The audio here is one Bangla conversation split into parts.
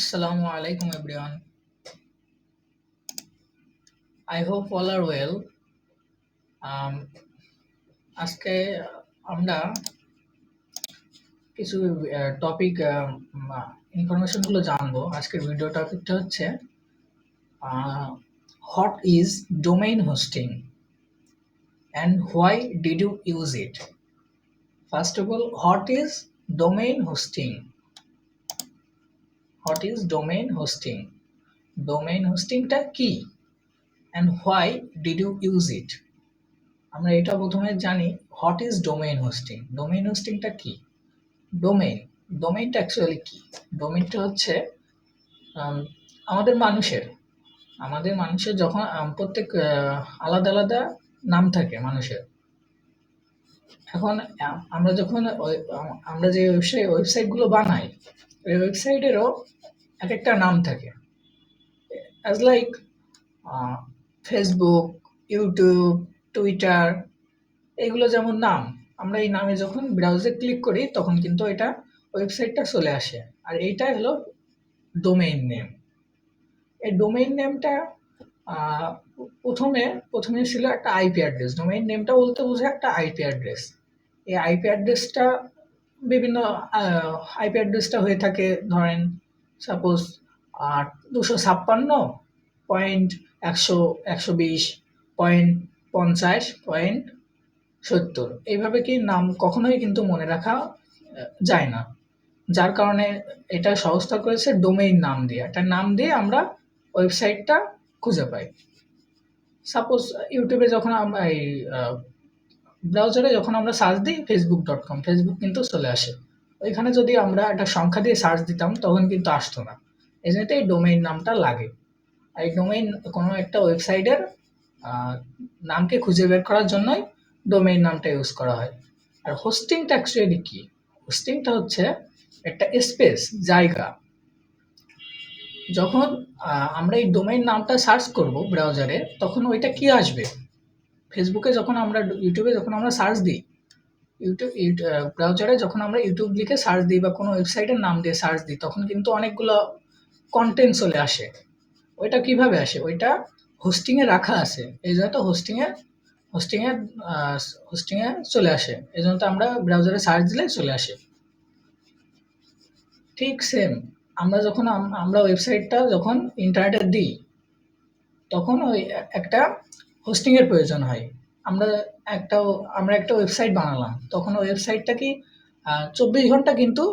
Assalamu alaikum everyone. I hope all are well. Um, আজকে আমরা কিছু টপিক ইনফরমেশন গুলো জানবো। আজকের ভিডিও টপিকটা হচ্ছে what is domain hosting and why did you use it. First of all, what is domain hosting? What is domain hosting? Domain হোস্টিংটা কি and why did you use it? আমরা এটা প্রথমে জানি, what is domain hosting. Domain হোস্টিংটা কি? ডোমেইন ডোমেইনটা অ্যাকচুয়ালি কি? ডোমেইনটা হচ্ছে আম, আমাদের মানুষের আমাদের মানুষের যখন প্রত্যেক আলাদা আলাদা নাম থাকে মানুষের। এখন আমরা যখন আমরা যে ওয়েবসাইটগুলো বানাই, ওই ওয়েবসাইটেরও এক একটা নাম থাকে। As like Facebook, YouTube, Twitter, এগুলো যেমন নাম। আমরা এই নামে যখন ব্রাউজে ক্লিক করি তখন কিন্তু এটা ওয়েবসাইটটা চলে আসে। আর এইটাই হলো ডোমেইন নেম। এই ডোমেইন নেমটা আহ, প্রথমে প্রথমে ছিল একটা আইপি অ্যাড্রেস। ডোমেইন নেমটা বলতে বোঝায় একটা আইপি অ্যাড্রেস। এই আইপি অ্যাড্রেসটা বিভিন্ন আইপি অ্যাড্রেসটা হয়ে থাকে, ধরেন সাপোজ 256.120.50.70 এইভাবে কি নাম কখনোই কিন্তু মনে রাখা যায় না। যার কারণে এটা সহজতা করেছে ডোমেইন নাম দিয়ে। একটা নাম দিয়ে আমরা ওয়েবসাইটটা খুঁজে পাই। সাপোজ ইউটিউবে যখন আমরা এই ব্রাউজারে যখন আমরা সার্চ দিই facebook.com, ফেসবুক কিন্তু চলে আসে। ওইখানে যদি আমরা একটা সংখ্যা দিয়ে সার্চ দিতাম তখন কিন্তু আসতো না। এই জন্য এই ডোমেইন নামটা লাগে। আর এই ডোমেইন কোনো একটা ওয়েবসাইটের নামকে খুঁজে বের করার জন্যই ডোমেইন নামটা ইউজ করা হয়। আর হোস্টিংটা অ্যাকচুয়ালি কি? হোস্টিংটা হচ্ছে একটা স্পেস, জায়গা। যখন আমরা এই ডোমেইন নামটা সার্চ করব ব্রাউজারে, তখন ওইটা কি আসবে? ফেসবুকে যখন আমরা, ইউটিউবে যখন আমরা সার্চ দিই, ব্রাউজারে যখন আমরা ইউটিউব লিখে সার্চ দিই বা কোনো ওয়েবসাইটের নাম দিয়ে সার্চ দিই, তখন কিন্তু অনেকগুলো কন্টেন্ট চলে আসে। ওইটা কিভাবে আসে? ওইটা হোস্টিংয়ে রাখা আছে, এই জন্য তো হোস্টিংয়ে হোস্টিংয়ে চলে আসে। এই জন্য তো আমরা ব্রাউজারে সার্চ দিলে চলে আসে। ঠিক সেম, আমরা যখন আমরা ওয়েবসাইটটা যখন ইন্টারনেটে দিই, তখন ওই একটা হোস্টিং এর প্রয়োজন হয়। আমরা একটা আমরা একটা ওয়েবসাইট বানালাম, তখন ওয়েবসাইটটা কি 24 ঘন্টা কিন্তু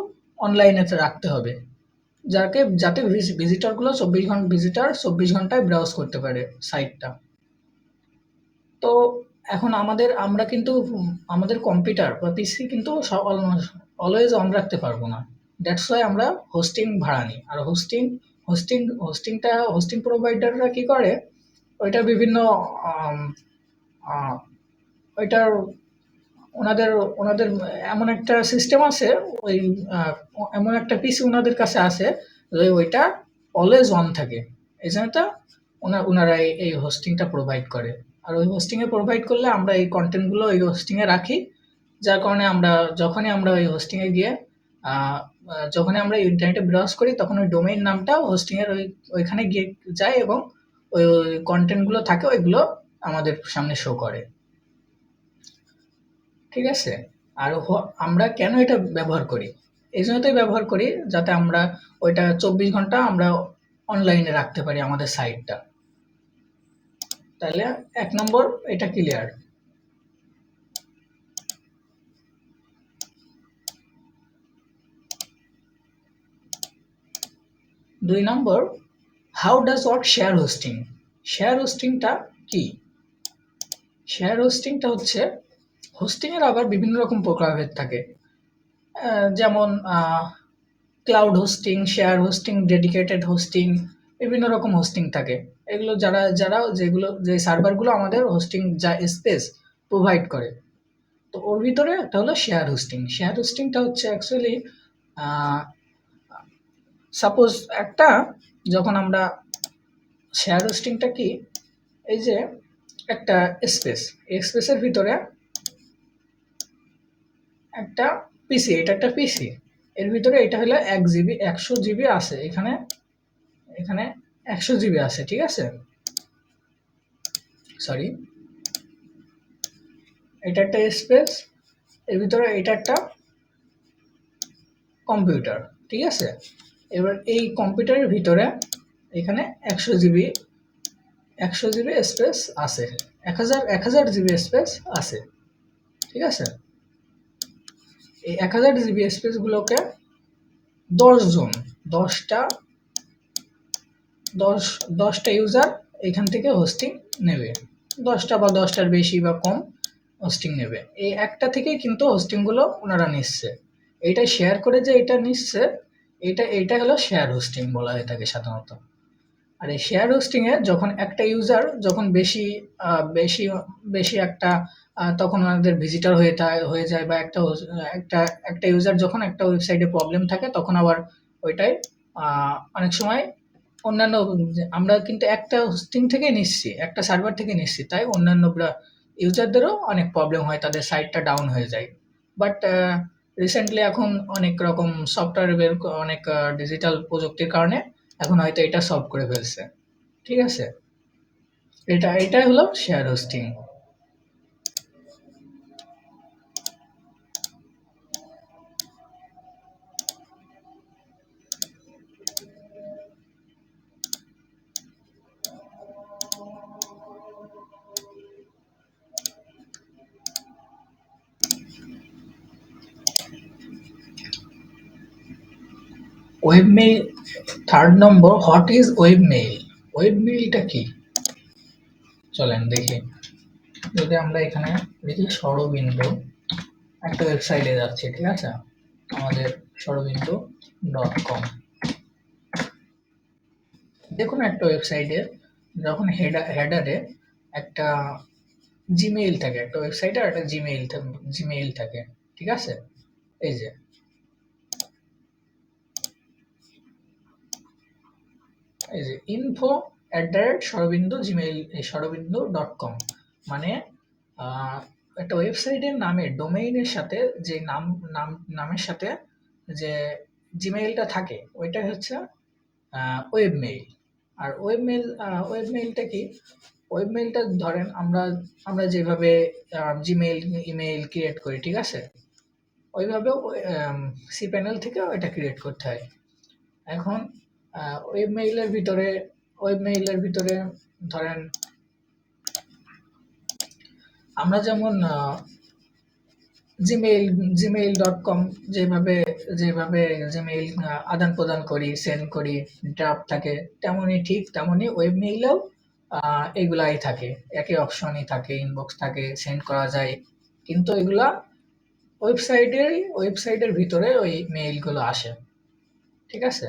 অনলাইনে রাখতে হবে, যাতে ভিজিটরগুলো 24 ঘন্টায় ব্রাউজ করতে পারে সাইটটা। তো এখন আমরা কিন্তু আমাদের কম্পিউটার বা পিসি কিন্তু অলওয়েজ অন রাখতে পারবো না। দ্যাটস ওয়াই আমরা হোস্টিং ভাড়া নিই। আর হোস্টিং প্রোভাইডাররা কি করে, ওইটার বিভিন্ন আম, আহ, ওইটার ওনাদের ওনাদের এমন একটা সিস্টেম আছে, ওই আহ, এমন একটা পিসি ওনাদের কাছে আছে যে ওইটা অলওয়েজ অন থাকে। এই জন্য তো ওনারা এই হোস্টিংটা প্রোভাইড করে। আর ওই হোস্টিংয়ে প্রোভাইড করলে আমরা এই কন্টেন্টগুলো ওই হোস্টিংয়ে রাখি। যার কারণে আমরা যখনই আমরা ওই হোস্টিংয়ে গিয়ে যখনই আমরা ইন্টারনেটে ব্রাউজ করি, তখন ওই ডোমেইন নামটা হোস্টিংয়ের ওইখানে গিয়ে যায় এবং ওই কন্টেন্টগুলো থাকে, ওইগুলো আমাদের সামনে শো করে। ঠিক আছে? আর আমরা কেন এটা ব্যবহার করি? এই জন্যই ব্যবহার করি, যাতে আমরা ওইটা 24 ঘন্টা আমরা অনলাইনে রাখতে পারি আমাদের সাইটটা। তাহলে 1 নম্বর এটা ক্লিয়ার। 2 নম্বর, how does work share hosting? Share হোস্টিংটা কি? শেয়ার হোস্টিংটা হচ্ছে, হোস্টিং এর আবার বিভিন্ন রকম প্রকারভেদ থাকে। যেমন cloud hosting, share hosting, dedicated hosting, বিভিন্ন রকম হোস্টিং থাকে। এগুলো যে সার্ভারগুলো আমাদের হোস্টিং যা স্পেস প্রোভাইড করে। তো ওর ভিতরে একটা হলো শেয়ার হোস্টিং। শেয়ার হোস্টিংটা হচ্ছে অ্যাকচুয়ালি, সাপোজ যখন আমরা শেয়ার হোস্টিংটা কি, এই যে একটা স্পেস, এই স্পেসের ভিতরে একটা পিসি, এটা একটা পিসি, এর ভিতরে এটা হলো 1 জিবি 100 জিবি আছে এখানে এখানে 100 জিবি আছে, ঠিক আছে, সরি, এটা একটা স্পেস, এর ভিতরে এটা একটা কম্পিউটার, ঠিক আছে। এবার এই কম্পিউটারের ভিতরে এখানে 100 জিবি, 100 জিবি স্পেস আছে, 1000 জিবি স্পেস আছে, ঠিক আছে। এই 1000 জিবি স্পেস গুলোকে 10 জন, দশটা দশ দশটা ইউজার এখান থেকে হোস্টিং নেবে, 10টা বা 10টার বেশি বা কম হোস্টিং নেবে। এই একটা থেকেই কিন্তু হোস্টিং গুলো ওনারা নিচ্ছে। এটা শেয়ার করে যে এটা নিচ্ছে, এটা হলো শেয়ার হোস্টিং বলা হয়ে থাকে সাধারণত। আর এই শেয়ার হোস্টিং এ যখন একটা ইউজার যখন বেশি বেশি বেশি একটা তখন আমাদের ভিজিটর হয়ে যায়, বা একটা একটা ইউজার যখন একটা ওয়েবসাইটে প্রবলেম থাকে তখন আবার ওইটাই অনেক সময় অন্যান্য, আমরা কিন্তু একটা হোস্টিং থেকে নিচ্ছি, একটা সার্ভার থেকে নিচ্ছি, তাই অন্যান্য ইউজারদেরও অনেক প্রবলেম হয়, তাদের সাইটটা ডাউন হয়ে যায়। বাট রিসেন্টলি এখন অনেক রকম সফটওয়্যার অনেক ডিজিটাল প্রযুক্তির কারণে এখন হয়তো এটা সলভ করে ফেলছে, ঠিক আছে। এটাই হলো শেয়ার হোস্টিং। ওয়েবমেইল, থার্ড নম্বর, হোয়াট ইজ ওয়েবমেইল? ওয়েবমেইলটা কি, চলেন দেখি। যদি আমরা এখানে দেখি সরবিন্দু একটা ওয়েবসাইটে যাচ্ছি, ঠিক আছে, আমাদের সরবিন্দু.com, দেখুন একটা ওয়েবসাইটে যখন হেডারে একটা জিমেইল থাকে, একটা ওয়েবসাইটে একটা জিমেইল থাকে, ঠিক আছে। এই যে info@সরবিন্দু জিমেইল সরবিন্দু.com, মানে একটা ওয়েবসাইটের নামে ডোমেইনের সাথে যে নামের সাথে যে জিমেইলটা থাকে ওইটা হচ্ছে ওয়েবমেইল। আর ওয়েবমেইলটা কি? ওয়েবমেইলটা ধরেন আমরা যেভাবে জিমেইল ইমেইল ক্রিয়েট করি, ঠিক আছে, ওইভাবেও cPanel থেকে এটা ক্রিয়েট করতে হয়। এখন ওয়েবমেইলের ভিতরে ধরেন আমরা যেমন জিমেইল জিমেইল.com যেভাবে যেভাবে জিমেইল আদান প্রদান করি, সেন্ড করি, ড্রাফট থাকে, তেমনই ওয়েবমেইলেও এগুলাই থাকে, একই অপশনই থাকে, ইনবক্স থাকে, সেন্ড করা যায়। কিন্তু এগুলা ওয়েবসাইটের ভিতরে ওই মেইলগুলো আসে, ঠিক আছে।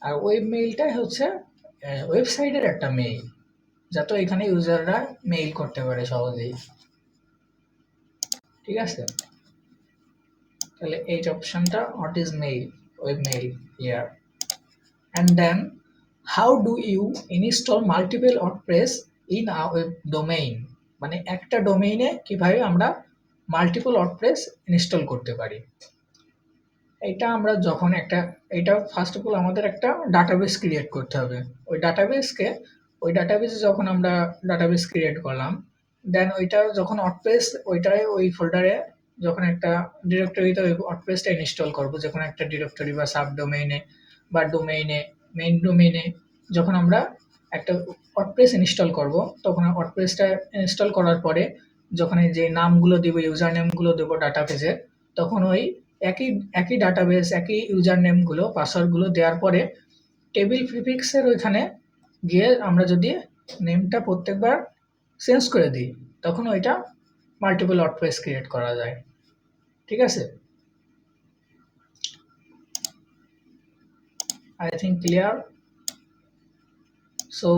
আর ওয়েবমেইলটাই হচ্ছে ওয়েবসাইটের একটা মেইল, যাতে এখানে ইউজাররা মেইল করতে পারে সহজেই, ঠিক আছে। তাহলে এই অপশনটা, what is mail, webmail year. And then how do you install multiple WordPress in a web domain, মানে একটা ডোমেইনে কিভাবে আমরা মাল্টিপল ওয়ার্ডপ্রেস ইনস্টল করতে পারি। এটা আমরা যখন এটা ফার্স্ট অফ অল আমাদের একটা ডাটাবেস ক্রিয়েট করতে হবে। ওই ডাটাবেসে যখন আমরা ডাটাবেস ক্রিয়েট করলাম, দেন ওইটা যখন ওয়ার্ডপ্রেস ওই ফোল্ডারে যখন একটা ডিরেক্টরিতে ওই ওয়ার্ডপ্রেসটা ইনস্টল করব, যখন একটা ডিরেক্টরি বা সাব ডোমেইনে বা মেইন ডোমেইনে যখন আমরা একটা ওয়ার্ডপ্রেস ইনস্টল করব, তখন ওয়ার্ডপ্রেসটা ইনস্টল করার পরে যখন এই যে নামগুলো দিব, ইউজার নেমগুলো দেবো ডাটাবেসে, তখন ওই একই একই ডাটাবেস, একই ইউজার নেমগুলো, পাসওয়ার্ডগুলো দেওয়ার পরে টেবিল প্রিফিক্সের ওইখানে গিয়ে আমরা যদি নেমটা প্রত্যেকবার চেঞ্জ করে দিই, তখন ওইটা মাল্টিপল ওয়ার্ডপ্রেস ক্রিয়েট করা যায়, ঠিক আছে। I think clear. So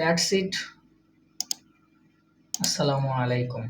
that's it. আসসালামু আলাইকুম।